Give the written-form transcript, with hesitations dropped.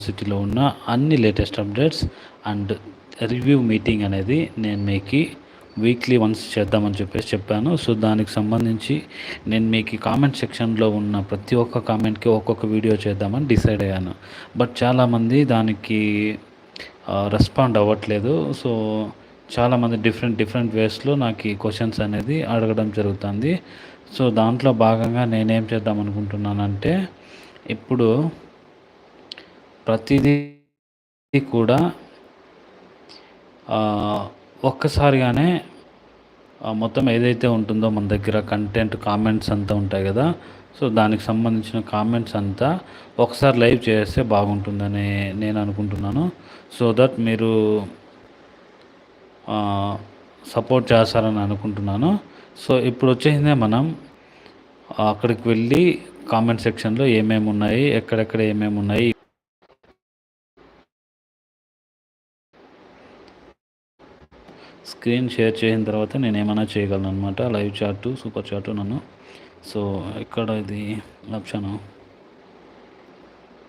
యూనివర్సిటీలో ఉన్న అన్ని latest updates and review meeting అనేది నేను మీకు వీక్లీ వన్స్ చేద్దామని చెప్పాను. సో దానికి సంబంధించి నేను మీకు కామెంట్ సెక్షన్లో ఉన్న ప్రతి ఒక్క కామెంట్కి ఒక్కొక్క వీడియో చేద్దామని డిసైడ్ అయ్యాను. బట్ చాలామంది దానికి రెస్పాండ్ అవ్వట్లేదు. సో చాలామంది డిఫరెంట్ వేస్లో నాకు ఈ క్వశ్చన్స్ అనేది అడగడం జరుగుతుంది. సో దాంట్లో భాగంగా నేనేం చేద్దాం అనుకుంటున్నానంటే, ఇప్పుడు ప్రతిదీ కూడా ఒక్కసారిగానే మొత్తం ఏదైతే ఉంటుందో మన దగ్గర కంటెంట్ కామెంట్స్ అంతా ఉంటాయి కదా, సో దానికి సంబంధించిన కామెంట్స్ అంతా ఒకసారి లైవ్ చేస్తే బాగుంటుందని నేను అనుకుంటున్నాను. సో దట్ మీరు సపోర్ట్ చేస్తారని అనుకుంటున్నాను. సో ఇప్పుడు వచ్చేసిందే మనం అక్కడికి వెళ్ళి కామెంట్ సెక్షన్లో ఏమేమి ఉన్నాయి, ఎక్కడెక్కడ ఏమేమి ఉన్నాయి, స్క్రీన్ షేర్ చేసిన తర్వాత నేను ఏమైనా చేయగలను అనమాట. లైవ్ చాటు, సూపర్ చాటు నన్ను. సో ఇక్కడ ఇది ఆప్షను